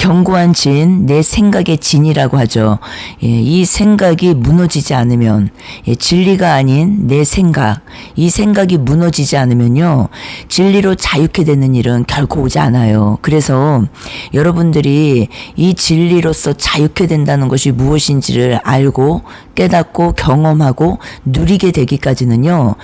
견고한 진, 내 생각의 진이라고 하죠. 이 생각이 무너지지 않으면, 진리가 아닌 내 생각, 이 생각이 무너지지 않으면요, 진리로 자유케 되는 일은 결코 오지 않아요. 그래서 여러분들이 이 진리로서 자유케 된다는 것이 무엇인지를 알고 깨닫고 경험하고 누리게 되기까지는요,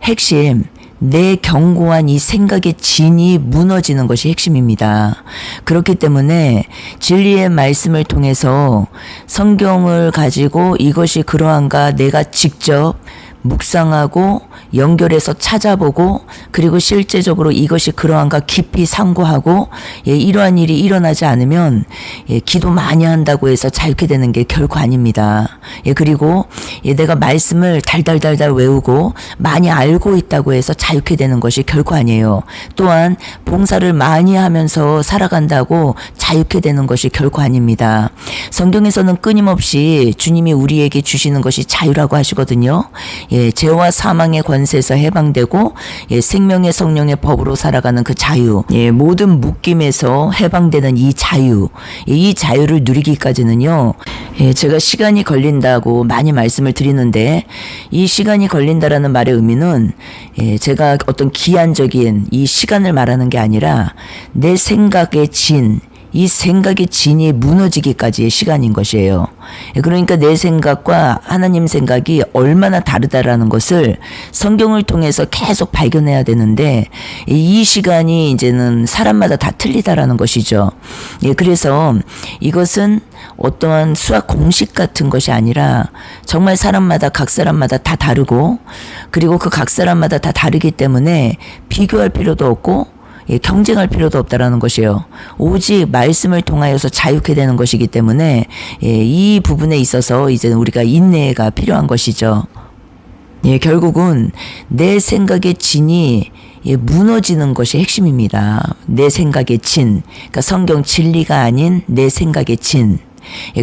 핵심, 내 견고한 이 생각의 진이 무너지는 것이 핵심입니다. 그렇기 때문에 진리의 말씀을 통해서 성경을 가지고 이것이 그러한가 내가 직접 묵상하고 연결해서 찾아보고 그리고 실제적으로 이것이 그러한가 깊이 상고하고 이러한 일이 일어나지 않으면 기도 많이 한다고 해서 자유케 되는 게 결코 아닙니다. 그리고 내가 말씀을 달달달달 외우고 많이 알고 있다고 해서 자유케 되는 것이 결코 아니에요. 또한 봉사를 많이 하면서 살아간다고 자유케 되는 것이 결코 아닙니다. 성경에서는 끊임없이 주님이 우리에게 주시는 것이 자유라고 하시거든요. 죄와 사망의 권세에서 해방되고 생명의 성령의 법으로 살아가는 그 자유, 모든 묶임에서 해방되는 이 자유, 이 자유를 누리기까지는요, 제가 시간이 걸린다고 많이 말씀을 드리는데, 이 시간이 걸린다라는 말의 의미는 제가 어떤 기한적인 이 시간을 말하는 게 아니라 내 생각의 진, 이 생각의 진이 무너지기까지의 시간인 것이에요. 그러니까 내 생각과 하나님 생각이 얼마나 다르다라는 것을 성경을 통해서 계속 발견해야 되는데, 이 시간이 이제는 사람마다 다 틀리다라는 것이죠. 그래서 이것은 어떠한 수학 공식 같은 것이 아니라 정말 사람마다 각 사람마다 다 다르고, 그리고 그 각 사람마다 다 다르기 때문에 비교할 필요도 없고 경쟁할 필요도 없다라는 것이에요. 오직 말씀을 통하여서 자유케 되는 것이기 때문에 이 부분에 있어서 이제 우리가 인내가 필요한 것이죠. 결국은 내 생각의 진이 무너지는 것이 핵심입니다. 내 생각의 진, 그러니까 성경 진리가 아닌 내 생각의 진.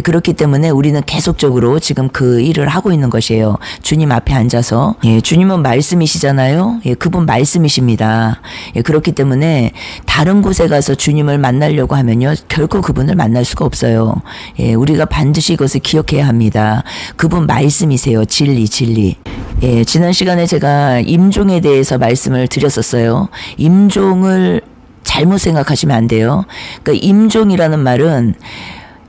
그렇기 때문에 우리는 계속적으로 지금 그 일을 하고 있는 것이에요. 주님 앞에 앉아서. 주님은 말씀이시잖아요. 그분 말씀이십니다. 그렇기 때문에 다른 곳에 가서 주님을 만나려고 하면요, 결코 그분을 만날 수가 없어요. 우리가 반드시 이것을 기억해야 합니다. 그분 말씀이세요. 진리. 지난 시간에 제가 임종에 대해서 말씀을 드렸었어요. 임종을 잘못 생각하시면 안 돼요. 그러니까 임종이라는 말은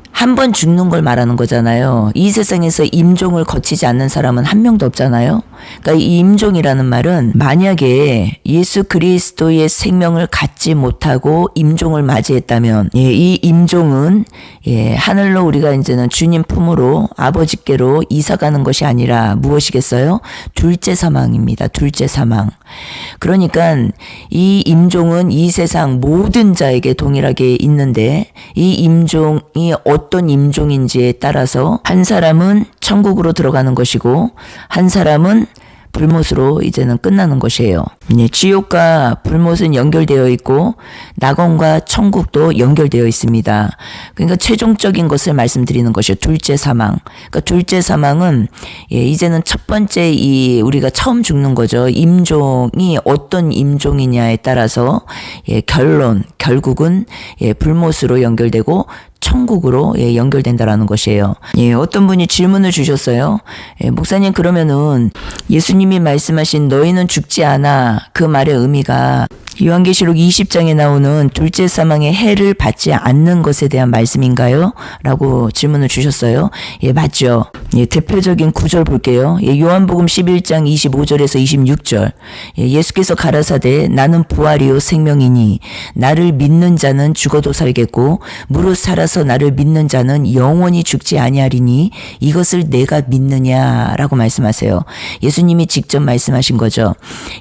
한 번 죽는 걸 말하는 거잖아요. 이 세상에서 임종을 거치지 않는 사람은 한 명도 없잖아요. 그러니까 이 임종이라는 말은 만약에 예수 그리스도의 생명을 갖지 못하고 임종을 맞이했다면, 이 임종은 하늘로 우리가 이제는 주님 품으로 아버지께로 이사가는 것이 아니라 무엇이겠어요? 둘째 사망입니다. 둘째 사망. 그러니까 이 임종은 이 세상 모든 자에게 동일하게 있는데, 이 임종이 어떤 임종인지에 따라서 한 사람은 천국으로 들어가는 것이고 한 사람은 불못으로 이제는 끝나는 것이에요. 지옥과 불못은 연결되어 있고 낙원과 천국도 연결되어 있습니다. 그러니까 최종적인 것을 말씀드리는 것이요. 둘째 사망. 그러니까 둘째 사망은 이제는 첫 번째 우리가 처음 죽는 거죠. 임종이 어떤 임종이냐에 따라서 결국은 불못으로 연결되고 천국으로 연결된다라는 것이에요. 어떤 분이 질문을 주셨어요. 목사님, 그러면은 예수님이 말씀하신 너희는 죽지 않아, 그 말의 의미가 요한계시록 20장에 나오는 둘째 사망의 해를 받지 않는 것에 대한 말씀인가요? 라고 질문을 주셨어요. 맞죠. 대표적인 구절 볼게요. 요한복음 11장 25절에서 26절. 예수께서 가라사대 나는 부활이요 생명이니 나를 믿는 자는 죽어도 살겠고 무릇 살아서 나를 믿는 자는 영원히 죽지 아니하리니 이것을 내가 믿느냐라고 말씀하세요. 예수님이 직접 말씀하신 거죠.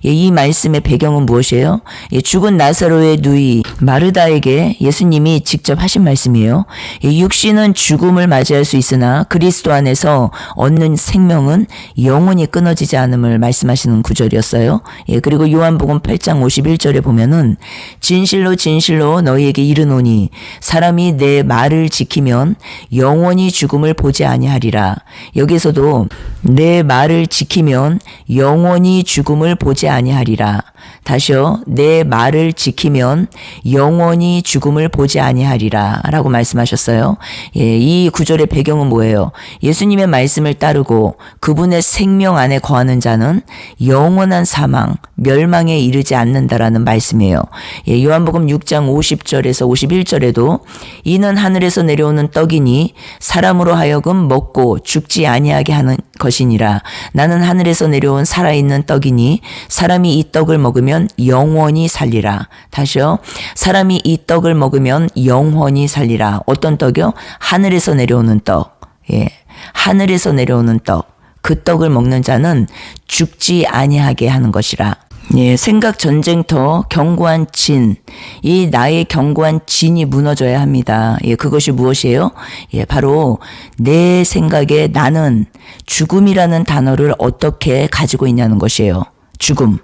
이 말씀의 배경은 무엇이에요? 죽은 나사로의 누이 마르다에게 예수님이 직접 하신 말씀이에요. 육신은 죽음을 맞이할 수 있으나 그리스도 안에서 얻는 생명은 영원히 끊어지지 않음을 말씀하시는 구절이었어요. 그리고 요한복음 8장 51절에 보면은 진실로 진실로 너희에게 이르노니 사람이 내 말을 지키면 영원히 죽음을 보지 아니하리라. 여기서도 내 말을 지키면 영원히 죽음을 보지 아니하리라. 다시요. 내 말을 지키면 영원히 죽음을 보지 아니하리라 라고 말씀하셨어요. 예, 이 구절의 배경은 뭐예요? 예수님의 말씀을 따르고 그분의 생명 안에 거하는 자는 영원한 사망, 멸망에 이르지 않는다라는 말씀이에요. 예, 요한복음 6장 50절에서 51절에도 이는 하늘에서 내려오는 떡이니 사람으로 하여금 먹고 죽지 아니하게 하는 것이니라. 나는 하늘에서 내려온 살아있는 떡이니 사람이 이 떡을 먹으면 영원히 살리라. 다시요. 사람이 이 떡을 먹으면 영원히 살리라. 어떤 떡이요? 하늘에서 내려오는 떡. 예, 하늘에서 내려오는 떡. 그 떡을 먹는 자는 죽지 아니하게 하는 것이라. 예, 생각 전쟁터, 견고한 진. 이 나의 견고한 진이 무너져야 합니다. 예, 그것이 무엇이에요? 예, 바로 내 생각에 나는 죽음이라는 단어를 어떻게 가지고 있냐는 것이에요. 죽음.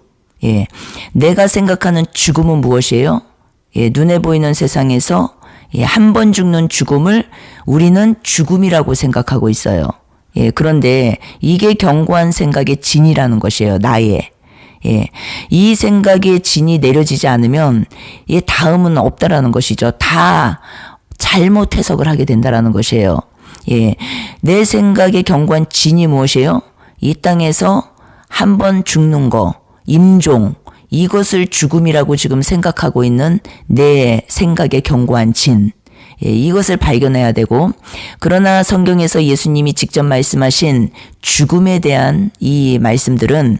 예, 내가 생각하는 죽음은 무엇이에요? 예, 눈에 보이는 세상에서 예, 한 번 죽는 죽음을 우리는 죽음이라고 생각하고 있어요. 예, 그런데 이게 견고한 생각의 진이라는 것이에요. 나의. 예, 이 생각의 진이 내려지지 않으면 예, 다음은 없다라는 것이죠. 다 잘못 해석을 하게 된다라는 것이에요. 예, 내 생각의 견고한 진이 무엇이에요? 이 땅에서 한 번 죽는 거, 임종, 이것을 죽음이라고 지금 생각하고 있는 내 생각의 견고한 진. 예, 이것을 발견해야 되고, 그러나 성경에서 예수님이 직접 말씀하신 죽음에 대한 이 말씀들은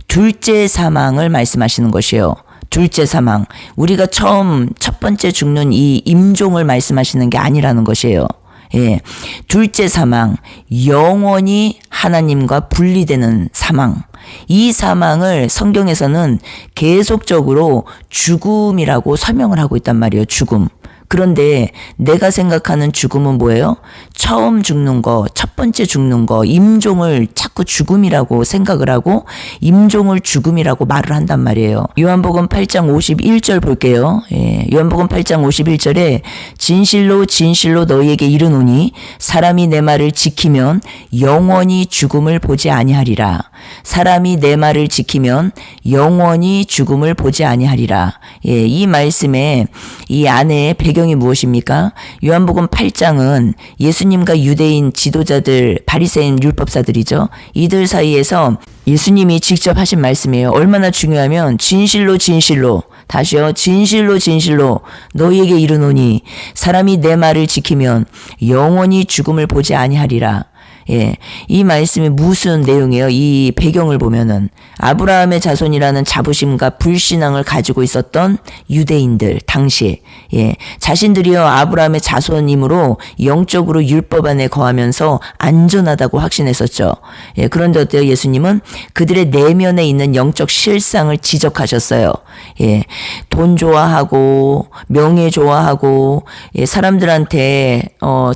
둘째 사망을 말씀하시는 것이에요. 둘째 사망. 우리가 첫 번째 죽는 이 임종을 말씀하시는 게 아니라는 것이에요. 예, 둘째 사망, 영원히 하나님과 분리되는 사망. 이 사망을 성경에서는 계속적으로 죽음이라고 설명을 하고 있단 말이에요. 죽음. 그런데 내가 생각하는 죽음은 뭐예요? 처음 죽는 거, 첫 번째 죽는 거, 임종을 자꾸 죽음이라고 생각을 하고 임종을 죽음이라고 말을 한단 말이에요. 요한복음 8장 51절 볼게요. 예, 요한복음 8장 51절에 진실로 진실로 너희에게 이르노니 사람이 내 말을 지키면 영원히 죽음을 보지 아니하리라. 사람이 내 말을 지키면 영원히 죽음을 보지 아니하리라. 예, 이 말씀에 이 안에 배경이 무엇입니까? 요한복음 8장은 예수님과 유대인 지도자들, 바리새인 율법사들이죠. 이들 사이에서 예수님이 직접 하신 말씀이에요. 얼마나 중요하면 진실로 진실로, 다시요. 진실로 진실로 너희에게 이르노니 사람이 내 말을 지키면 영원히 죽음을 보지 아니하리라. 예, 이 말씀이 무슨 내용이에요? 이 배경을 보면은 아브라함의 자손이라는 자부심과 불신앙을 가지고 있었던 유대인들 당시, 예, 자신들이요 아브라함의 자손이므로 영적으로 율법 안에 거하면서 안전하다고 확신했었죠. 예, 그런데 어때요? 예수님은 그들의 내면에 있는 영적 실상을 지적하셨어요. 예, 돈 좋아하고 명예 좋아하고, 예, 사람들한테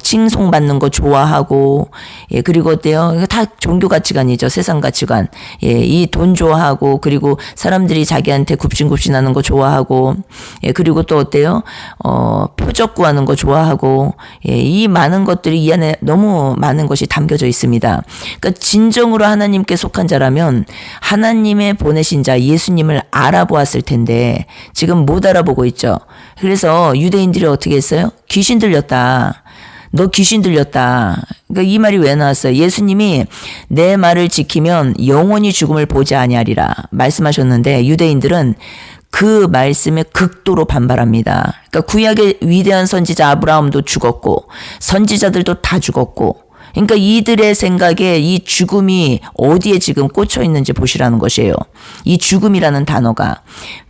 칭송받는 거 좋아하고, 예, 그리고 어때요? 다 종교 가치관이죠. 세상 가치관. 예, 이 돈 좋아하고, 그리고 사람들이 자기한테 굽신굽신하는 거 좋아하고, 예, 그리고 또 어때요? 표적 구하는 거 좋아하고, 예, 이 많은 것들이 이 안에 너무 많은 것이 담겨져 있습니다. 그러니까 진정으로 하나님께 속한 자라면 하나님의 보내신 자 예수님을 알아보았을 텐데 지금 못 알아보고 있죠. 그래서 유대인들이 어떻게 했어요? 귀신 들렸다. 너 귀신 들렸다. 그러니까 이 말이 왜 나왔어요? 예수님이 내 말을 지키면 영원히 죽음을 보지 아니하리라 말씀하셨는데 유대인들은 그 말씀에 극도로 반발합니다. 그러니까 구약의 위대한 선지자 아브라함도 죽었고 선지자들도 다 죽었고, 그러니까 이들의 생각에 이 죽음이 어디에 지금 꽂혀 있는지 보시라는 것이에요. 이 죽음이라는 단어가.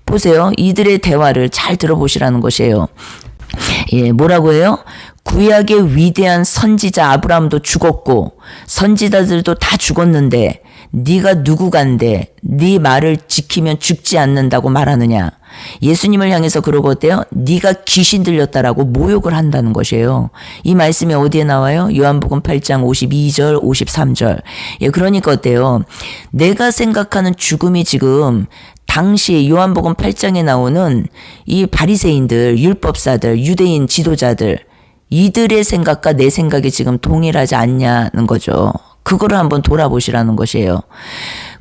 보세요. 이들의 대화를 잘 들어보시라는 것이에요. 예, 뭐라고 해요? 구약의 위대한 선지자 아브라함도 죽었고 선지자들도 다 죽었는데 네가 누구간데 네 말을 지키면 죽지 않는다고 말하느냐. 예수님을 향해서 그러고 어때요? 네가 귀신 들렸다라고 모욕을 한다는 것이에요. 이 말씀이 어디에 나와요? 요한복음 8장 52절 53절. 예, 그러니까 어때요? 내가 생각하는 죽음이 지금 당시 요한복음 8장에 나오는 이 바리새인들, 율법사들, 유대인 지도자들, 이들의 생각과 내 생각이 지금 동일하지 않냐는 거죠. 그거를 한번 돌아보시라는 것이에요.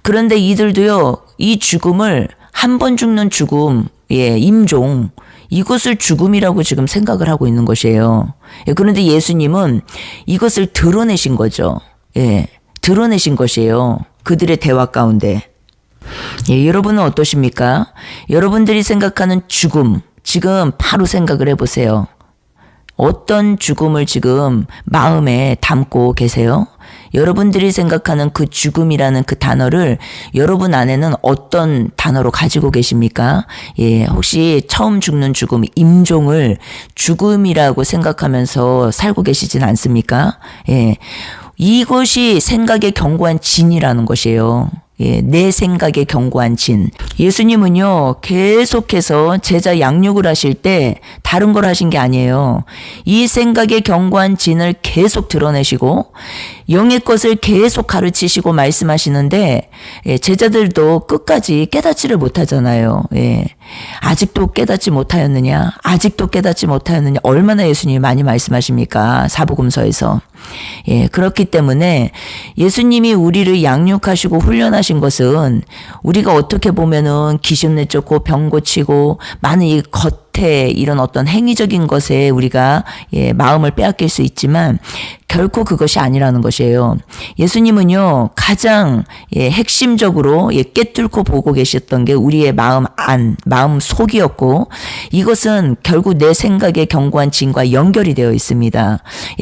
그런데 이들도요, 이 죽음을 한 번 죽는 죽음, 임종, 이것을 죽음이라고 지금 생각을 하고 있는 것이에요. 그런데 예수님은 이것을 드러내신 거죠. 드러내신 것이에요. 그들의 대화 가운데. 여러분은 어떠십니까? 여러분들이 생각하는 죽음, 지금 바로 생각을 해보세요. 어떤 죽음을 지금 마음에 담고 계세요? 여러분들이 생각하는 그 죽음이라는 그 단어를 여러분 안에는 어떤 단어로 가지고 계십니까? 혹시 처음 죽는 죽음, 임종을 죽음이라고 생각하면서 살고 계시진 않습니까? 이것이 생각의 견고한 진이라는 것이에요. 내 생각의 견고한 진. 예수님은요, 계속해서 제자 양육을 하실 때 다른 걸 하신 게 아니에요. 이 생각의 견고한 진을 계속 드러내시고 영의 것을 계속 가르치시고 말씀하시는데 제자들도 끝까지 깨닫지를 못하잖아요. 아직도 깨닫지 못하였느냐? 아직도 깨닫지 못하였느냐? 얼마나 예수님이 많이 말씀하십니까? 사복음서에서. 그렇기 때문에 예수님이 우리를 양육하시고 훈련하신 것은 우리가 어떻게 보면은 귀신 내쫓고 병 고치고 많은 이 겉에 이런 어떤 행위적인 것에 우리가 마음을 빼앗길 수 있지만 결코 그것이 아니라는 것이에요. 예수님은요, 가장 핵심적으로 깨뚫고 보고 계셨던 게 우리의 마음 안, 마음 속이었고 이것은 결국 내 생각의 견고한 진과 연결이 되어 있습니다.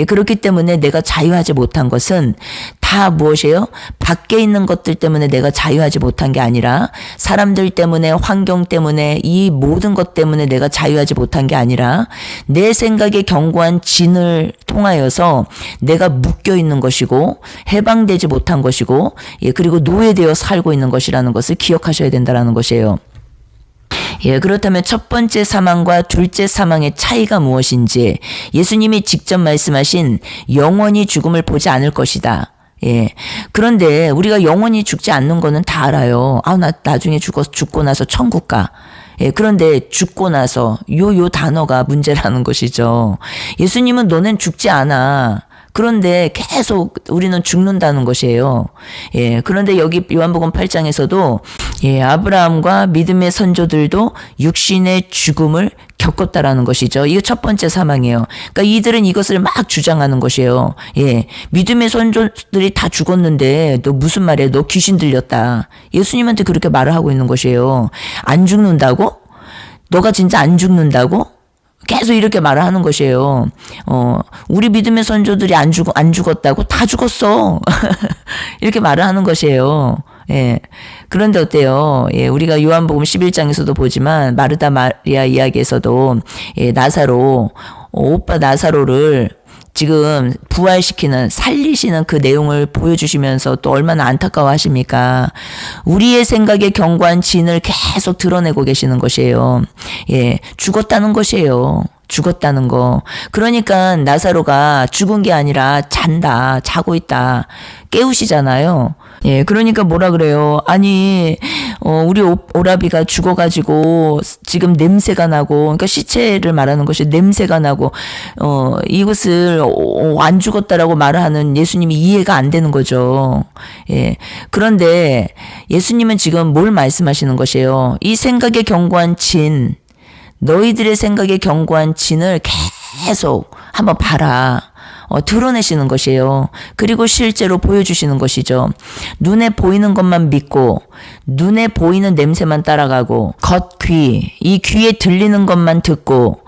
그렇기 때문에 내가 자유하지 못한 것은 다 무엇이에요? 밖에 있는 것들 때문에 내가 자유하지 못한 게 아니라 사람들 때문에, 환경 때문에, 이 모든 것 때문에 내가 자유하지 못한 게 아니라 내 생각의 견고한 진을 통하여서 내가 묶여 있는 것이고 해방되지 못한 것이고 그리고 노예되어 살고 있는 것이라는 것을 기억하셔야 된다는 것이에요. 그렇다면 첫 번째 사망과 둘째 사망의 차이가 무엇인지 예수님이 직접 말씀하신 영원히 죽음을 보지 않을 것이다. 그런데 우리가 영원히 죽지 않는 거는 다 알아요. 나 나중에 죽고 나서 천국 가. 그런데 죽고 나서 요 단어가 문제라는 것이죠. 예수님은 너는 죽지 않아. 그런데 계속 우리는 죽는다는 것이에요. 그런데 여기 요한복음 8장에서도 아브라함과 믿음의 선조들도 육신의 죽음을 겪었다라는 것이죠. 이거 첫 번째 사망이에요. 그러니까 이들은 이것을 막 주장하는 것이에요. 믿음의 선조들이 다 죽었는데 너 무슨 말이야? 너 귀신 들렸다. 예수님한테 그렇게 말을 하고 있는 것이에요. 안 죽는다고? 너가 진짜 안 죽는다고? 계속 이렇게 말을 하는 것이에요. 우리 믿음의 선조들이 안 죽었다고? 다 죽었어. 이렇게 말을 하는 것이에요. 그런데 어때요? 우리가 요한복음 11장에서도 보지만 마르다 마리아 이야기에서도 나사로, 오빠 나사로를 지금 부활시키는, 살리시는 그 내용을 보여주시면서 또 얼마나 안타까워 하십니까? 우리의 생각의 견고한 진을 계속 드러내고 계시는 것이에요. 죽었다는 것이에요. 죽었다는 거. 그러니까 나사로가 죽은 게 아니라 자고 있다. 깨우시잖아요. 그러니까 뭐라 그래요? 아니, 우리 오라비가 죽어가지고 지금 냄새가 나고, 그러니까 시체를 말하는 것이 냄새가 나고, 이것을 안 죽었다라고 말하는 예수님이 이해가 안 되는 거죠. 그런데 예수님은 지금 뭘 말씀하시는 것이에요? 이 생각의 견고한 진, 너희들의 생각의 견고한 진을 계속 한번 봐라. 드러내시는 것이에요. 그리고 실제로 보여주시는 것이죠. 눈에 보이는 것만 믿고 눈에 보이는 냄새만 따라가고 겉귀, 이 귀에 들리는 것만 듣고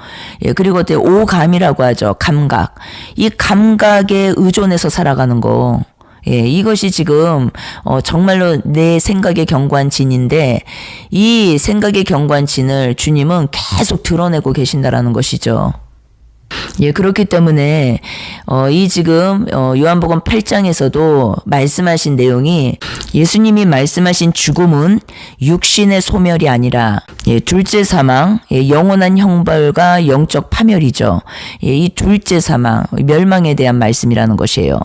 그리고 오감이라고 하죠. 감각. 이 감각에 의존해서 살아가는 거. 이것이 지금 정말로 내 생각의 견고한 진인데 이 생각의 견고한 진을 주님은 계속 드러내고 계신다라는 것이죠. 그렇기 때문에 이 지금 요한복음 8장에서도 말씀하신 내용이 예수님이 말씀하신 죽음은 육신의 소멸이 아니라 둘째 사망, 영원한 형벌과 영적 파멸이죠. 이 둘째 사망, 멸망에 대한 말씀이라는 것이에요.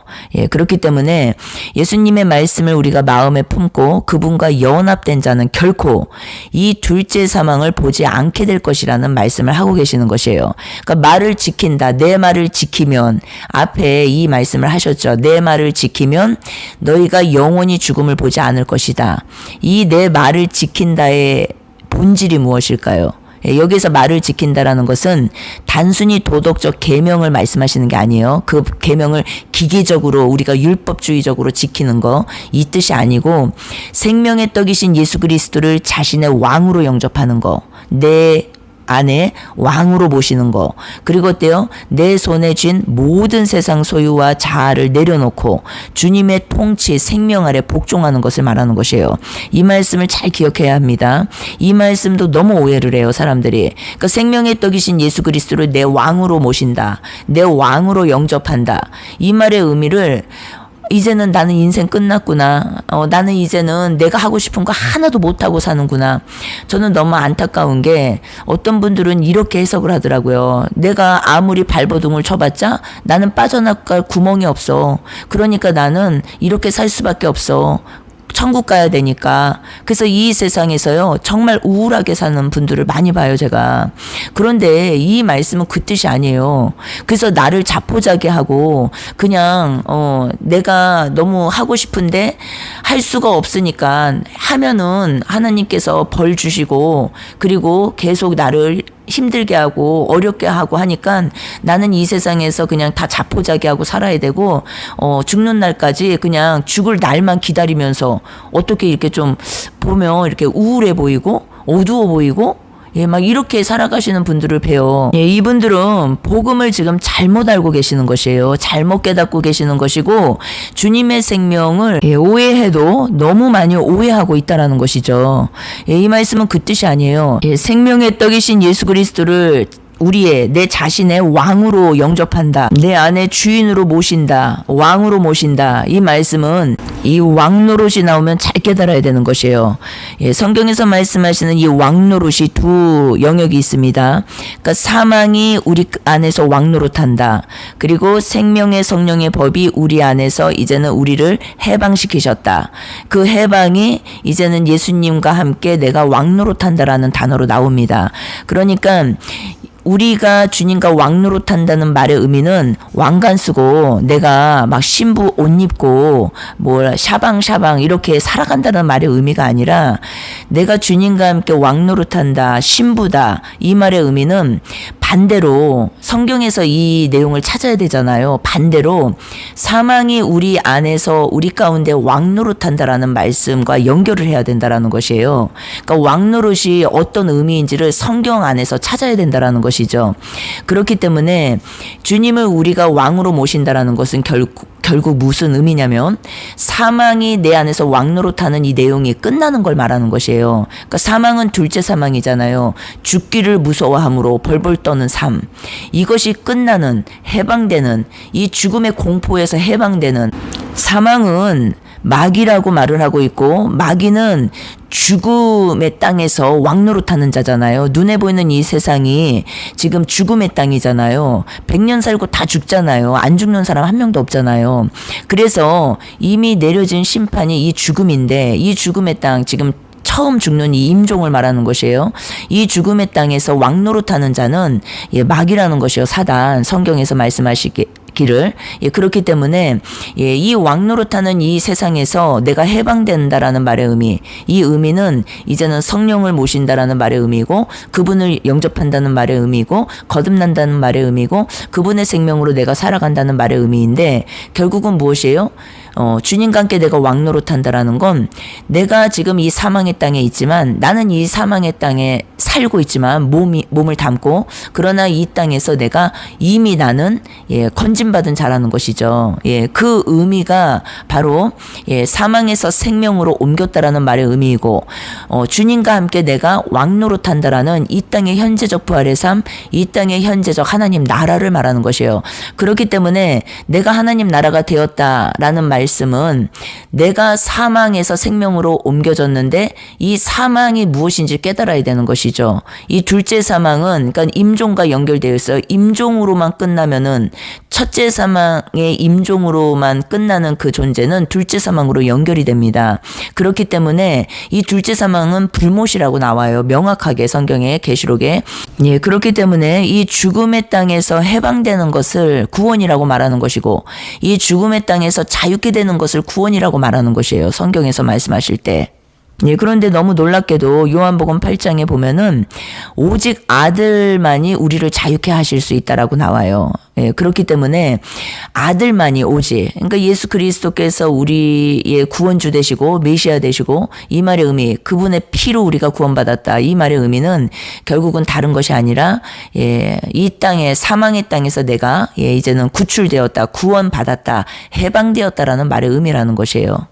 그렇기 때문에 예수님의 말씀을 우리가 마음에 품고 그분과 연합된 자는 결코 이 둘째 사망을 보지 않게 될 것이라는 말씀을 하고 계시는 것이에요. 그러니까 말을 지킨다. 내 말을 지키면 앞에 이 말씀을 하셨죠. 내 말을 지키면 너희가 영원히 죽음을 보지 않을 것이다. 이 내 말을 지킨다의 본질이 무엇일까요? 여기서 말을 지킨다라는 것은 단순히 도덕적 계명을 말씀하시는 게 아니에요. 그 계명을 기계적으로 우리가 율법주의적으로 지키는 거, 이 뜻이 아니고 생명의 떡이신 예수 그리스도를 자신의 왕으로 영접하는 거, 내 안에 왕으로 모시는 거, 그리고 어때요? 내 손에 쥔 모든 세상 소유와 자아를 내려놓고 주님의 통치, 생명 아래 복종하는 것을 말하는 것이에요. 이 말씀을 잘 기억해야 합니다. 이 말씀도 너무 오해를 해요, 사람들이. 그러니까 생명의 떡이신 예수 그리스도를 내 왕으로 모신다, 내 왕으로 영접한다, 이 말의 의미를 이제는 나는 인생 끝났구나. 나는 이제는 내가 하고 싶은 거 하나도 못하고 사는구나. 저는 너무 안타까운 게 어떤 분들은 이렇게 해석을 하더라고요. 내가 아무리 발버둥을 쳐봤자 나는 빠져나갈 구멍이 없어. 그러니까 나는 이렇게 살 수밖에 없어. 천국 가야 되니까. 그래서 이 세상에서요, 정말 우울하게 사는 분들을 많이 봐요, 제가. 그런데 이 말씀은 그 뜻이 아니에요. 그래서 나를 자포자기 하고 그냥 내가 너무 하고 싶은데 할 수가 없으니까 하면은 하나님께서 벌 주시고, 그리고 계속 나를 힘들게 하고 어렵게 하고 하니까 나는 이 세상에서 그냥 다 자포자기하고 살아야 되고, 죽는 날까지 그냥 죽을 날만 기다리면서 어떻게 이렇게 좀 보면 이렇게 우울해 보이고 어두워 보이고, 막 이렇게 살아가시는 분들을 봬요. 이분들은 복음을 지금 잘못 알고 계시는 것이에요. 잘못 깨닫고 계시는 것이고, 주님의 생명을 오해해도 너무 많이 오해하고 있다라는 것이죠. 이 말씀은 그 뜻이 아니에요. 생명의 떡이신 예수 그리스도를 내 자신의 왕으로 영접한다, 내 안에 주인으로 모신다, 왕으로 모신다, 이 말씀은 이 왕 노릇이 나오면 잘 깨달아야 되는 것이에요. 성경에서 말씀하시는 이 왕 노릇이 두 영역이 있습니다. 그러니까 사망이 우리 안에서 왕 노릇한다, 그리고 생명의 성령의 법이 우리 안에서 이제는 우리를 해방시키셨다. 그 해방이 이제는 예수님과 함께 내가 왕 노릇한다라는 단어로 나옵니다. 그러니까 우리가 주님과 왕 노릇한다는 말의 의미는 왕관 쓰고 내가 막 신부 옷 입고 뭐 샤방샤방 이렇게 살아간다는 말의 의미가 아니라, 내가 주님과 함께 왕 노릇한다, 신부다, 이 말의 의미는 반대로 성경에서 이 내용을 찾아야 되잖아요. 반대로 사망이 우리 안에서 우리 가운데 왕 노릇한다라는 말씀과 연결을 해야 된다라는 것이에요. 그러니까 왕 노릇이 어떤 의미인지를 성경 안에서 찾아야 된다라는 것이죠. 그렇기 때문에 주님을 우리가 왕으로 모신다라는 것은 결국 무슨 의미냐면, 사망이 내 안에서 왕 노릇하는 이 내용이 끝나는 걸 말하는 것이에요. 그러니까 사망은 둘째 사망이잖아요. 죽기를 무서워함으로 벌벌 떠는 삶, 이것이 끝나는, 해방되는, 이 죽음의 공포에서 해방되는, 사망은 마귀라고 말을 하고 있고, 마귀는 죽음의 땅에서 왕노릇하는 자잖아요. 눈에 보이는 이 세상이 지금 죽음의 땅이잖아요. 100년 살고 다 죽잖아요. 안 죽는 사람 한 명도 없잖아요. 그래서 이미 내려진 심판이 이 죽음인데, 이 죽음의 땅, 지금 처음 죽는 이 임종을 말하는 것이에요. 이 죽음의 땅에서 왕노릇하는 자는 마귀라는 것이요, 사단. 성경에서 말씀하시기를. 그렇기 때문에 이 왕노릇하는 이 세상에서 내가 해방된다라는 말의 의미, 이 의미는 이제는 성령을 모신다라는 말의 의미고, 그분을 영접한다는 말의 의미고, 거듭난다는 말의 의미고, 그분의 생명으로 내가 살아간다는 말의 의미인데, 결국은 무엇이에요? 주님과 함께 내가 왕노릇한다라는 건, 내가 지금 이 사망의 땅에 있지만, 나는 이 사망의 땅에 살고 있지만 몸을 담고, 그러나 이 땅에서 내가 이미 나는 건진받은 자라는 것이죠. 그 의미가 바로 사망에서 생명으로 옮겼다라는 말의 의미이고, 주님과 함께 내가 왕노릇한다라는 이 땅의 현재적 부활의 삶, 이 땅의 현재적 하나님 나라를 말하는 것이에요. 그렇기 때문에 내가 하나님 나라가 되었다라는 말씀은 내가 사망에서 생명으로 옮겨졌는데, 이 사망이 무엇인지 깨달아야 되는 것이죠. 이 둘째 사망은 그러니까 임종과 연결되어 있어요. 임종으로만 끝나면은, 첫째 사망의 임종으로만 끝나는 그 존재는 둘째 사망으로 연결이 됩니다. 그렇기 때문에 이 둘째 사망은 불못이라고 나와요. 명확하게 성경의 계시록에. 그렇기 때문에 이 죽음의 땅에서 해방되는 것을 구원이라고 말하는 것이고, 이 죽음의 땅에서 자유케 되는 것을 구원이라고 말하는 것이에요. 성경에서 말씀하실 때. 예, 그런데 너무 놀랍게도 요한복음 8장에 보면은 오직 아들만이 우리를 자유케 하실 수 있다라고 나와요. 예, 그렇기 때문에 아들만이 오직, 그러니까 예수 그리스도께서 우리의 구원주 되시고 메시아 되시고, 이 말의 의미, 그분의 피로 우리가 구원받았다. 이 말의 의미는 결국은 다른 것이 아니라, 예, 이 땅에, 사망의 땅에서 내가, 예, 이제는 구출되었다, 구원받았다, 해방되었다라는 말의 의미라는 것이에요.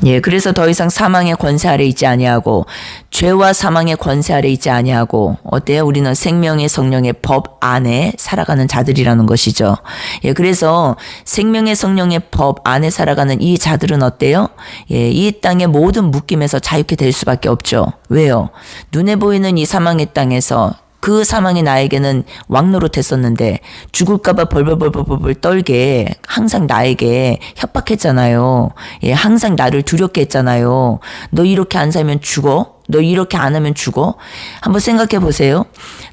예, 그래서 더 이상 사망의 권세 아래 있지 아니하고, 죄와 사망의 권세 아래 있지 아니하고, 어때요? 우리는 생명의 성령의 법 안에 살아가는 자들이라는 것이죠. 예, 그래서 생명의 성령의 법 안에 살아가는 이 자들은 어때요? 예, 이 땅의 모든 묶임에서 자유케 될 수밖에 없죠. 왜요? 눈에 보이는 이 사망의 땅에서 그 사망이 나에게는 왕노릇했었는데 죽을까봐 벌벌벌벌벌 떨게 항상 나에게 협박했잖아요. 예, 항상 나를 두렵게 했잖아요. 너 이렇게 안 살면 죽어? 너 이렇게 안 하면 죽어? 한번 생각해 보세요.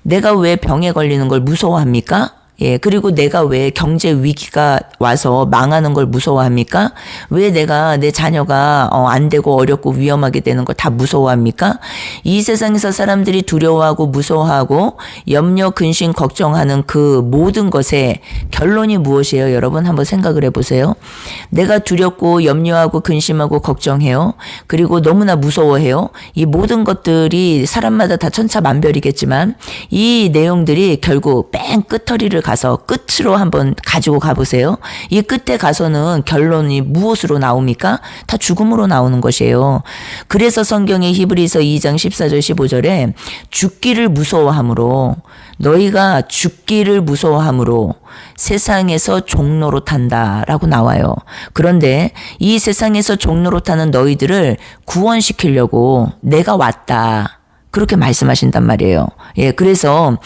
내가 왜 병에 걸리는 걸 무서워합니까? 예, 그리고 내가 왜 경제 위기가 와서 망하는 걸 무서워합니까? 왜 내가 내 자녀가 안 되고 어렵고 위험하게 되는 걸 다 무서워합니까? 이 세상에서 사람들이 두려워하고 무서워하고 염려, 근심, 걱정하는 그 모든 것의 결론이 무엇이에요? 여러분 한번 생각을 해보세요. 내가 두렵고 염려하고 근심하고 걱정해요. 그리고 너무나 무서워해요. 이 모든 것들이 사람마다 다 천차만별이겠지만 이 내용들이 결국 맨 끝터리를 가서 끝으로 한번 가지고 가보세요. 이 끝에 가서는 결론이 무엇으로 나옵니까? 다 죽음으로 나오는 것이에요. 그래서 성경의 히브리서 2장 14절 15절에 죽기를 무서워함으로, 너희가 죽기를 무서워함으로 세상에서 종노릇한다라고 나와요. 그런데 이 세상에서 종노릇하는 너희들을 구원시키려고 내가 왔다, 그렇게 말씀하신단 말이에요. 예, 그래서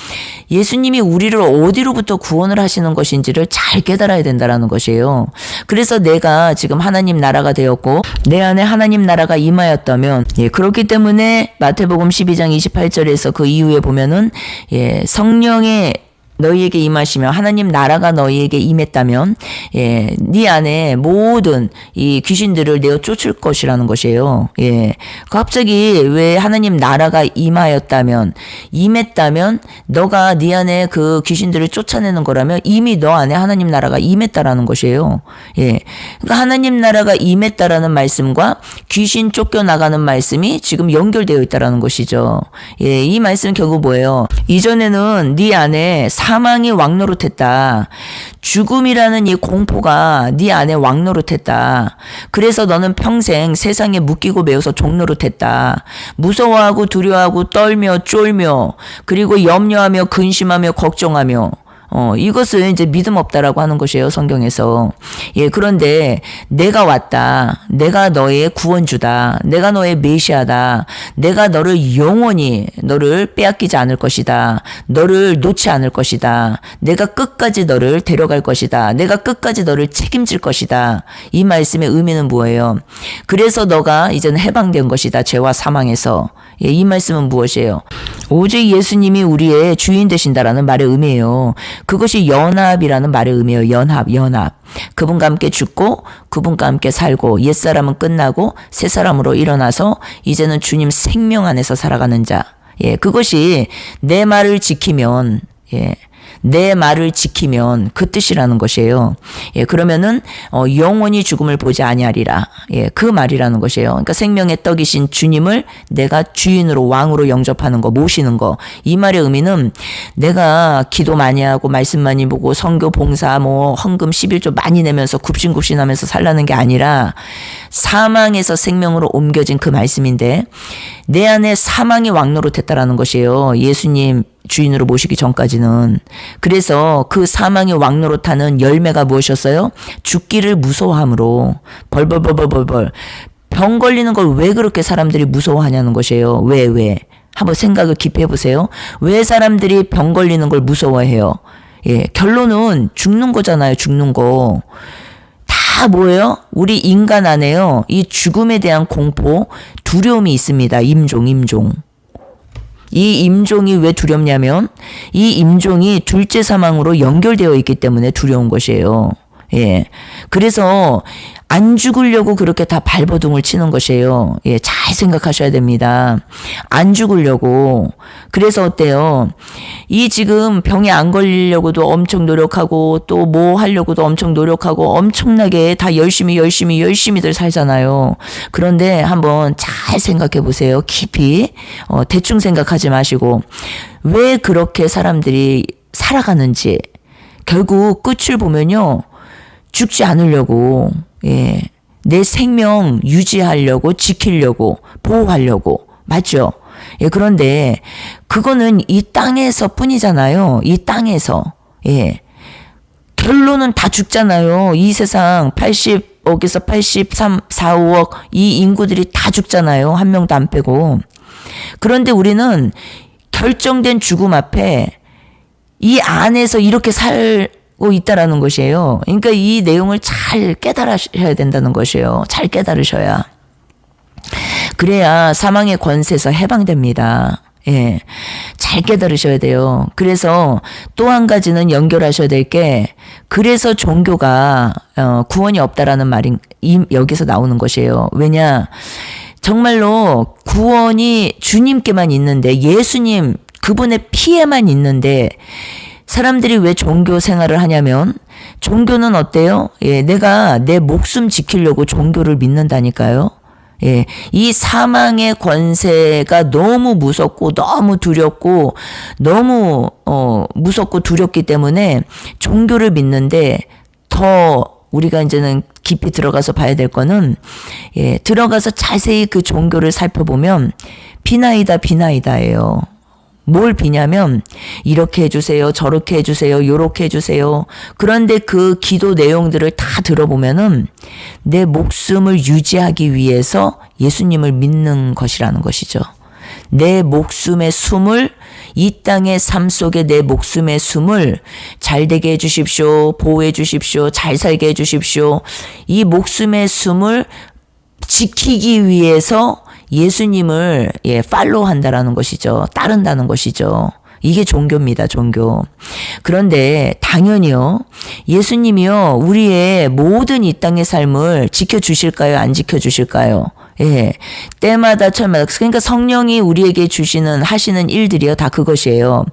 예수님이 우리를 어디로부터 구원을 하시는 것인지를 잘 깨달아야 된다라는 것이에요. 그래서 내가 지금 하나님 나라가 되었고 내 안에 하나님 나라가 임하였다면, 예, 그렇기 때문에 마태복음 12장 28절에서 그 이후에 보면은, 예, 성령의 너희에게 임하시며 하나님 나라가 너희에게 임했다면, 예, 네 안에 모든 이 귀신들을 내어 쫓을 것이라는 것이에요. 예, 갑자기 왜 하나님 나라가 임했다면 너가 네 안에 그 귀신들을 쫓아내는 거라면 이미 너 안에 하나님 나라가 임했다라는 것이에요. 예, 그러니까 하나님 나라가 임했다라는 말씀과 귀신 쫓겨나가는 말씀이 지금 연결되어 있다라는 것이죠. 예, 이 말씀은 결국 뭐예요? 이전에는 네 안에 사망이 왕노릇했다. 죽음이라는 이 공포가 네 안에 왕노릇했다. 그래서 너는 평생 세상에 묶이고 매여서 종노릇했다. 무서워하고 두려워하고 떨며 쫄며 그리고 염려하며 근심하며 걱정하며, 이것을 이제 믿음 없다라고 하는 것이에요, 성경에서. 예, 그런데 내가 왔다. 내가 너의 구원주다. 내가 너의 메시아다. 내가 너를 영원히 너를 빼앗기지 않을 것이다. 너를 놓지 않을 것이다. 내가 끝까지 너를 데려갈 것이다. 내가 끝까지 너를 책임질 것이다. 이 말씀의 의미는 뭐예요? 그래서 너가 이제는 해방된 것이다. 죄와 사망에서. 예, 이 말씀은 무엇이에요? 오직 예수님이 우리의 주인 되신다라는 말의 의미예요. 그것이 연합이라는 말의 의미예요. 연합. 그분과 함께 죽고 그분과 함께 살고 옛사람은 끝나고 새 사람으로 일어나서 이제는 주님 생명 안에서 살아가는 자. 예, 그것이 내 말을 지키면, 예, 내 말을 지키면 그 뜻이라는 것이에요. 예, 그러면은 영원히 죽음을 보지 아니하리라. 예, 그 말이라는 것이에요. 그러니까 생명의 떡이신 주님을 내가 주인으로 왕으로 영접하는 거, 모시는 거. 이 말의 의미는 내가 기도 많이 하고 말씀 많이 보고 선교 봉사 헌금 11조 많이 내면서 굽신굽신하면서 살라는 게 아니라 사망에서 생명으로 옮겨진 그 말씀인데 내 안에 사망이 왕노릇했다라는 것이에요. 예수님 주인으로 모시기 전까지는. 그래서 그 사망의 왕노릇하는 열매가 무엇이었어요? 죽기를 무서워함으로 벌벌벌벌벌 병 걸리는 걸 왜 그렇게 사람들이 무서워하냐는 것이에요. 왜? 한번 생각을 깊이 해보세요. 왜 사람들이 병 걸리는 걸 무서워해요? 예, 결론은 죽는 거잖아요. 죽는 거. 다 뭐예요? 우리 인간 안에요. 이 죽음에 대한 공포, 두려움이 있습니다. 임종. 이 임종이 왜 두렵냐면 이 임종이 둘째 사망으로 연결되어 있기 때문에 두려운 것이에요. 예. 그래서 안 죽으려고 그렇게 다 발버둥을 치는 것이에요. 예, 잘 생각하셔야 됩니다. 안 죽으려고. 그래서 어때요? 이 지금 병에 안 걸리려고도 엄청 노력하고 또 뭐 하려고도 엄청 노력하고 엄청나게 다 열심히들 살잖아요. 그런데 한번 잘 생각해 보세요. 깊이. 대충 생각하지 마시고. 왜 그렇게 사람들이 살아가는지. 결국 끝을 보면요. 죽지 않으려고. 예. 내 생명 유지하려고, 지키려고, 보호하려고. 맞죠? 예, 그런데 그거는 이 땅에서 뿐이잖아요. 이 땅에서. 예. 결론은 다 죽잖아요. 이 세상 80억에서 83, 4, 5억 이 인구들이 다 죽잖아요. 한 명도 안 빼고. 그런데 우리는 결정된 죽음 앞에 이 안에서 이렇게 살고 있다라는 것이에요. 그러니까 이 내용을 잘 깨달으셔야 된다는 것이에요. 잘 깨달으셔야. 그래야 사망의 권세에서 해방됩니다. 예. 잘 깨달으셔야 돼요. 그래서 또 한 가지는 연결하셔야 될 게, 그래서 종교가 구원이 없다라는 말이 여기서 나오는 것이에요. 왜냐? 정말로 구원이 주님께만 있는데, 예수님 그분의 피에만 있는데, 사람들이 왜 종교 생활을 하냐면, 종교는 어때요? 예, 내가 내 목숨 지키려고 종교를 믿는다니까요. 예, 이 사망의 권세가 너무 무섭고 너무 두렵고 너무 무섭고 두렵기 때문에 종교를 믿는데, 더 우리가 이제는 깊이 들어가서 봐야 될 거는, 예, 들어가서 자세히 그 종교를 살펴보면 비나이다예요. 뭘 비냐면, 이렇게 해주세요, 저렇게 해주세요, 요렇게 해주세요. 그런데 그 기도 내용들을 다 들어보면은 내 목숨을 유지하기 위해서 예수님을 믿는 것이라는 것이죠. 내 목숨의 숨을, 이 땅의 삶 속에 내 목숨의 숨을 잘 되게 해주십시오, 보호해 주십시오, 잘 살게 해주십시오. 이 목숨의 숨을 지키기 위해서 예수님을 팔로우 한다라는 것이죠. 따른다는 것이죠. 이게 종교입니다. 종교. 그런데 당연히요. 예수님이요. 우리의 모든 이 땅의 삶을 지켜주실까요? 안 지켜주실까요? 예. 때마다 철마다. 그러니까 성령이 우리에게 하시는 일들이요. 다 그것이에요.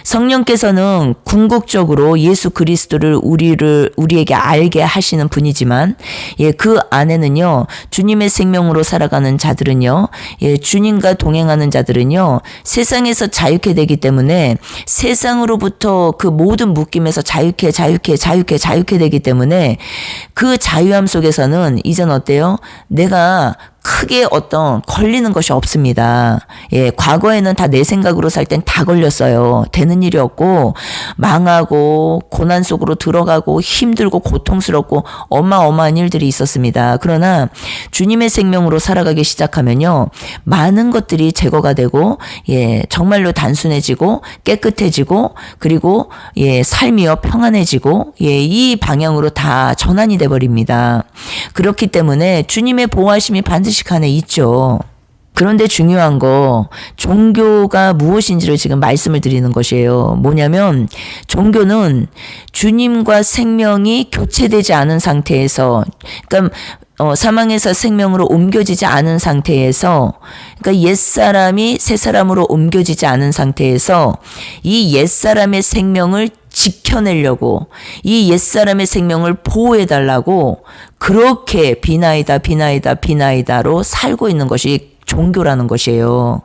성령께서는 궁극적으로 예수 그리스도를 우리에게 알게 하시는 분이지만, 예, 그 안에는요, 주님의 생명으로 살아가는 자들은요, 예, 주님과 동행하는 자들은요, 세상에서 자유케 되기 때문에 세상으로부터 그 모든 묶임에서 자유케 되기 때문에 그 자유함 속에서는 이젠 어때요? 내가 크게 어떤 걸리는 것이 없습니다. 예, 과거에는 다 내 생각으로 살 땐 다 걸렸어요. 되는 일이 없고, 망하고, 고난 속으로 들어가고, 힘들고, 고통스럽고, 어마어마한 일들이 있었습니다. 그러나 주님의 생명으로 살아가기 시작하면요, 많은 것들이 제거가 되고, 예, 정말로 단순해지고, 깨끗해지고, 그리고, 예, 삶이요, 평안해지고, 예, 이 방향으로 다 전환이 돼버립니다. 그렇기 때문에 주님의 보호하심이 반드시 안에 있죠. 그런데 중요한 거, 종교가 무엇인지를 지금 말씀을 드리는 것이에요. 뭐냐면, 종교는 주님과 생명이 교체되지 않은 상태에서, 그러니까 사망에서 생명으로 옮겨지지 않은 상태에서, 그러니까 옛사람이 새사람으로 옮겨지지 않은 상태에서 이 옛사람의 생명을 지켜내려고, 이 옛사람의 생명을 보호해달라고 그렇게 비나이다로 살고 있는 것이 종교라는 것이에요.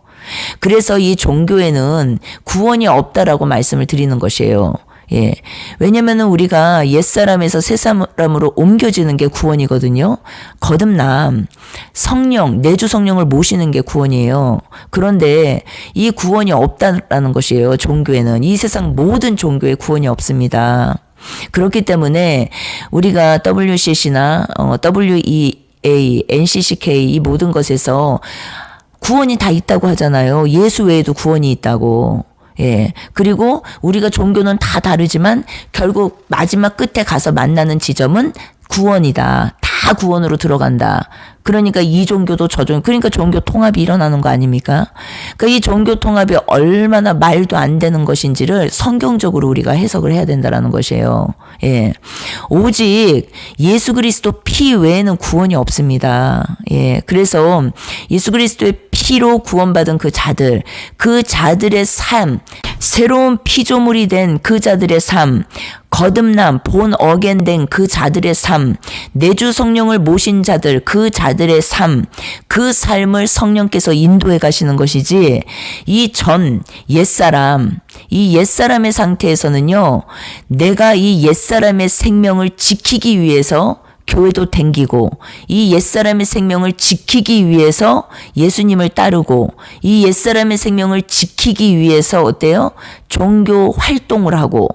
그래서 이 종교에는 구원이 없다라고 말씀을 드리는 것이에요. 예. 왜냐면은 우리가 옛사람에서 새사람으로 옮겨지는 게 구원이거든요. 거듭남, 성령, 내주 성령을 모시는 게 구원이에요. 그런데 이 구원이 없다라는 것이에요. 종교에는. 이 세상 모든 종교에 구원이 없습니다. 그렇기 때문에 우리가 WCC나 WEA, NCCK 이 모든 것에서 구원이 다 있다고 하잖아요. 예수 외에도 구원이 있다고. 예. 그리고 우리가 종교는 다 다르지만 결국 마지막 끝에 가서 만나는 지점은 구원이다. 다 다 구원으로 들어간다. 그러니까 이 종교도 저 종교, 그러니까 종교 통합이 일어나는 거 아닙니까? 그러니까 이 종교 통합이 얼마나 말도 안 되는 것인지를 성경적으로 우리가 해석을 해야 된다라는 것이에요. 예. 오직 예수 그리스도 피 외에는 구원이 없습니다. 예. 그래서 예수 그리스도의 피로 구원받은 그 자들의 삶, 새로운 피조물이 된 그 자들의 삶, 거듭남, 본 어겐 된 그 자들의 삶, 내주 성령을 모신 자들, 그 자들의 삶, 그 삶을 성령께서 인도해 가시는 것이지, 이 옛사람의 상태에서는요, 내가 이 옛사람의 생명을 지키기 위해서 교회도 댕기고, 이 옛사람의 생명을 지키기 위해서 예수님을 따르고, 이 옛사람의 생명을 지키기 위해서 어때요? 종교 활동을 하고,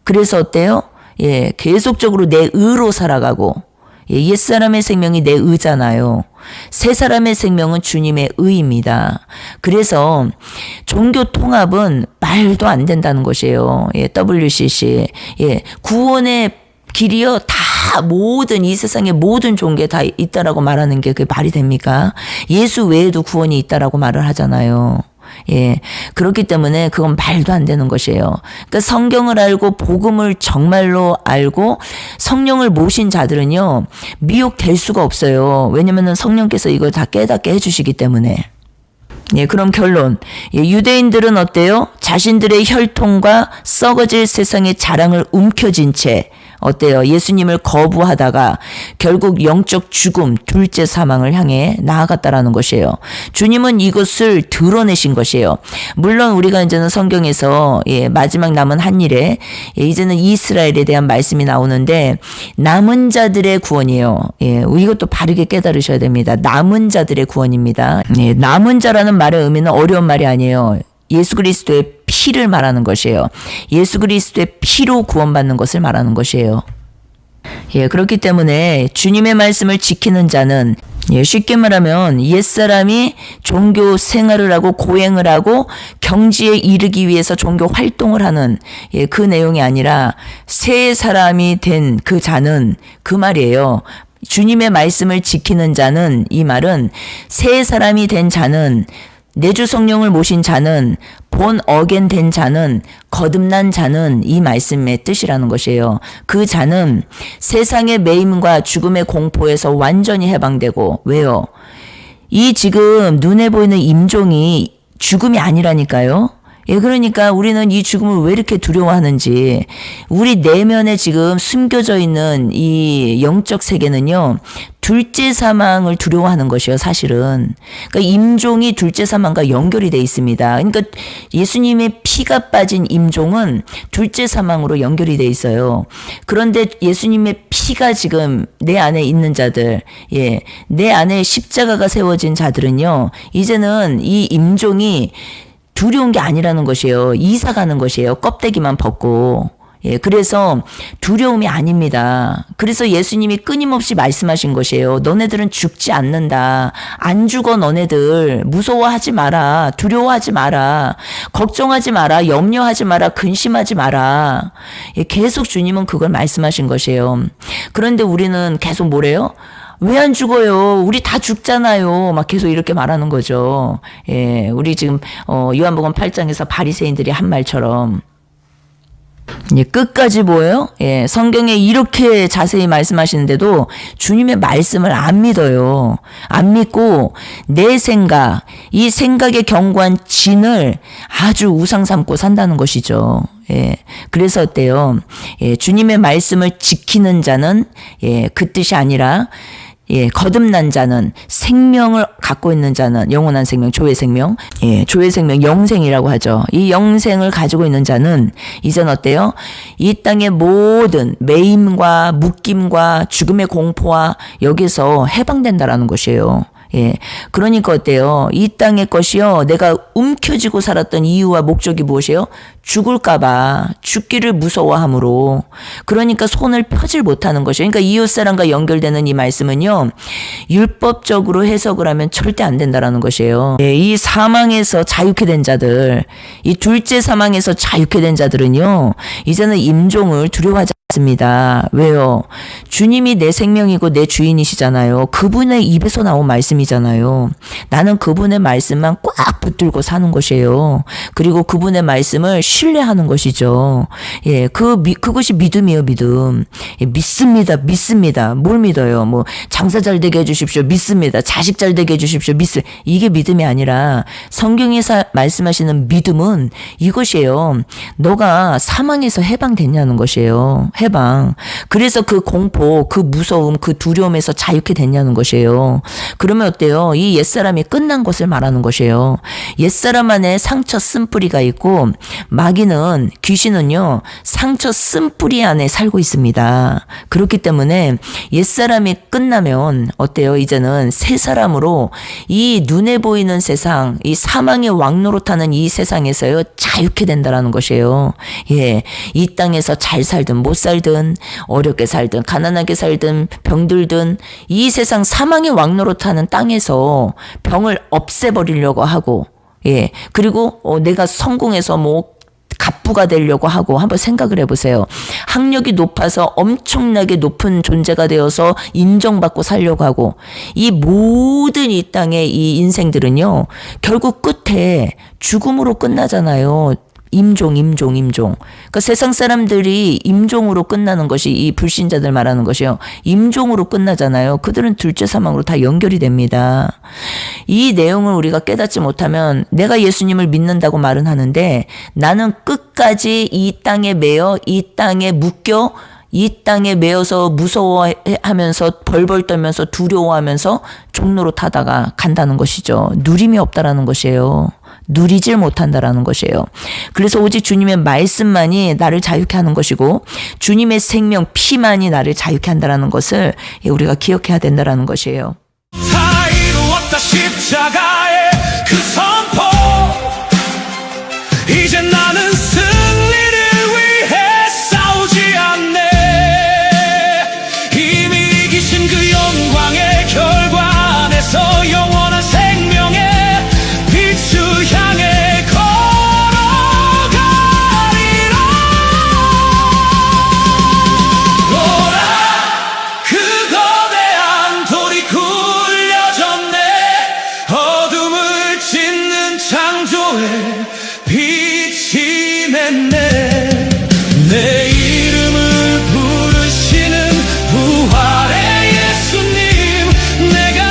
그래서 어때요? 예, 계속적으로 내 의로 살아가고, 예, 옛사람의 생명이 내 의잖아요. 새 사람의 생명은 주님의 의입니다. 그래서 종교 통합은 말도 안 된다는 것이에요. 예, WCC. 예, 구원의 길이요, 다 모든 이 세상의 모든 종교에 다 있다라고 말하는 게 그게 말이 됩니까? 예수 외에도 구원이 있다라고 말을 하잖아요. 예. 그렇기 때문에 그건 말도 안 되는 것이에요. 그러니까 성경을 알고 복음을 정말로 알고 성령을 모신 자들은요, 미혹될 수가 없어요. 왜냐면은 성령께서 이걸 다 깨닫게 해주시기 때문에. 예, 그럼 결론. 예, 유대인들은 어때요? 자신들의 혈통과 썩어질 세상의 자랑을 움켜쥔 채 어때요? 예수님을 거부하다가 결국 영적 죽음, 둘째 사망을 향해 나아갔다라는 것이에요. 주님은 이것을 드러내신 것이에요. 물론 우리가 이제는 성경에서 마지막 남은 한 일에 이제는 이스라엘에 대한 말씀이 나오는데 남은 자들의 구원이에요. 이것도 바르게 깨달으셔야 됩니다. 남은 자들의 구원입니다. 남은 자라는 말의 의미는 어려운 말이 아니에요. 예수 그리스도의 피를 말하는 것이에요. 예수 그리스도의 피로 구원받는 것을 말하는 것이에요. 예, 그렇기 때문에 주님의 말씀을 지키는 자는, 쉽게 말하면 옛사람이 종교 생활을 하고 고행을 하고 경지에 이르기 위해서 종교 활동을 하는 그 내용이 아니라 새 사람이 된 그 자는, 그 말이에요. 주님의 말씀을 지키는 자는, 이 말은 새 사람이 된 자는, 내주 성령을 모신 자는, 본 어겐 된 자는, 거듭난 자는, 이 말씀의 뜻이라는 것이에요. 그 자는 세상의 매임과 죽음의 공포에서 완전히 해방되고, 왜요? 이 지금 눈에 보이는 임종이 죽음이 아니라니까요. 예, 그러니까 우리는 이 죽음을 왜 이렇게 두려워하는지, 우리 내면에 지금 숨겨져 있는 이 영적 세계는요, 둘째 사망을 두려워하는 것이요, 사실은. 그러니까 임종이 둘째 사망과 연결이 돼 있습니다. 그러니까 예수님의 피가 빠진 임종은 둘째 사망으로 연결이 돼 있어요. 그런데 예수님의 피가 지금 내 안에 있는 자들, 내 안에 십자가가 세워진 자들은요, 이제는 이 임종이 두려운 게 아니라는 것이에요. 이사 가는 것이에요. 껍데기만 벗고. 그래서 두려움이 아닙니다. 그래서 예수님이 끊임없이 말씀하신 것이에요. 너네들은 죽지 않는다. 안 죽어 너네들. 무서워하지 마라. 두려워하지 마라. 걱정하지 마라. 염려하지 마라. 근심하지 마라. 계속 주님은 그걸 말씀하신 것이에요. 그런데 우리는 계속 뭐래요? 왜 안 죽어요? 우리 다 죽잖아요. 막 계속 이렇게 말하는 거죠. 우리 지금 요한복음 8장에서 바리새인들이 한 말처럼 끝까지 뭐예요? 성경에 이렇게 자세히 말씀하시는데도 주님의 말씀을 안 믿어요. 안 믿고 내 생각, 이 생각에 견고한 진을 아주 우상 삼고 산다는 것이죠. 그래서 어때요? 주님의 말씀을 지키는 자는 그 뜻이 아니라 거듭난 자는, 생명을 갖고 있는 자는, 영원한 생명, 조의 생명, 조의 생명, 영생이라고 하죠. 이 영생을 가지고 있는 자는 이젠 어때요? 이 땅의 모든 매임과 묶임과 죽음의 공포와 여기서 해방된다라는 것이에요. 그러니까 어때요? 이 땅의 것이요, 내가 움켜쥐고 살았던 이유와 목적이 무엇이에요? 죽을까봐, 죽기를 무서워함으로. 그러니까 손을 펴질 못하는 것이에요. 그러니까 이웃사람과 연결되는 이 말씀은요, 율법적으로 해석을 하면 절대 안 된다라는 것이에요. 이 사망에서 자유케 된 자들, 이 둘째 사망에서 자유케 된 자들은요, 이제는 임종을 두려워하지 습니다. 왜요? 주님이 내 생명이고 내 주인이시잖아요. 그분의 입에서 나온 말씀이잖아요. 나는 그분의 말씀만 꽉 붙들고 사는 것이에요. 그리고 그분의 말씀을 신뢰하는 것이죠. 예, 그것이 믿음이에요, 믿음. 예, 믿습니다. 뭘 믿어요? 뭐, 장사 잘 되게 해주십시오. 믿습니다. 자식 잘 되게 해주십시오. 이게 믿음이 아니라 성경에서 말씀하시는 믿음은 이것이에요. 너가 사망에서 해방됐냐는 것이에요. 해방. 그래서 그 공포, 그 무서움, 그 두려움에서 자유케 됐냐는 것이에요. 그러면 어때요? 이 옛사람이 끝난 것을 말하는 것이에요. 옛사람 안에 상처 쓴뿌리가 있고 마귀는, 귀신은요, 상처 쓴뿌리 안에 살고 있습니다. 그렇기 때문에 옛사람이 끝나면 어때요? 이제는 새 사람으로 이 눈에 보이는 세상, 이 사망의 왕노릇하는 이 세상에서요, 자유케 된다라는 것이에요. 예, 이 땅에서 잘 살든 못 살든 어렵게 살든 가난하게 살든 병들든 이 세상 사망의 왕노릇하는 땅에서 병을 없애버리려고 하고, 예, 그리고 내가 성공해서 뭐 갑부가 되려고 하고, 한번 생각을 해보세요. 학력이 높아서 엄청나게 높은 존재가 되어서 인정받고 살려고 하고, 이 모든 이 땅의 이 인생들은요, 결국 끝에 죽음으로 끝나잖아요. 임종. 그러니까 세상 사람들이 임종으로 끝나는 것이, 이 불신자들 말하는 것이요, 임종으로 끝나잖아요. 그들은 둘째 사망으로 다 연결이 됩니다. 이 내용을 우리가 깨닫지 못하면, 내가 예수님을 믿는다고 말은 하는데 나는 끝까지 이 땅에 매여, 이 땅에 묶여, 이 땅에 매여서 무서워하면서 벌벌 떨면서 두려워하면서 종로로 타다가 간다는 것이죠. 누림이 없다라는 것이에요. 누리질 못한다라는 것이에요. 그래서 오직 주님의 말씀만이 나를 자유케 하는 것이고, 주님의 생명 피만이 나를 자유케 한다라는 것을 우리가 기억해야 된다라는 것이에요. 다 이루었다 십자가의 그 선포, 이제 나는 승리를 위해 싸우지 않네. 이미 이기신 그 영광의 결과 안에서 영원한 생명의 빛을 향해 걸어가리라. 노라, 그 거대한 돌이 굴려졌네. 어둠을 찢는 창조의 빛이 맺네. 내 이름을 부르시는 부활의 예수님, 내가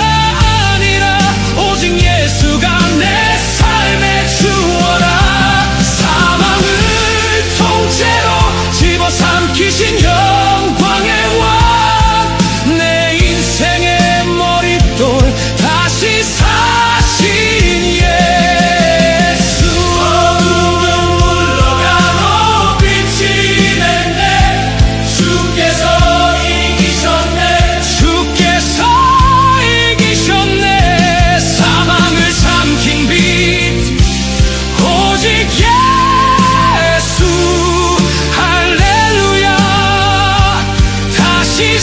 아니라 오직 예수가 내 삶의 주어라. 사망을 통째로 집어삼키신 영광의 왕, 내 인생의 머릿돌 다시 사신 예수. 어둠은 물러가고 빛이 냈네. 주께서 이기셨네. 주께서 이기셨네. 사망을 삼킨 빛 오직 예수. 할렐루야. 다시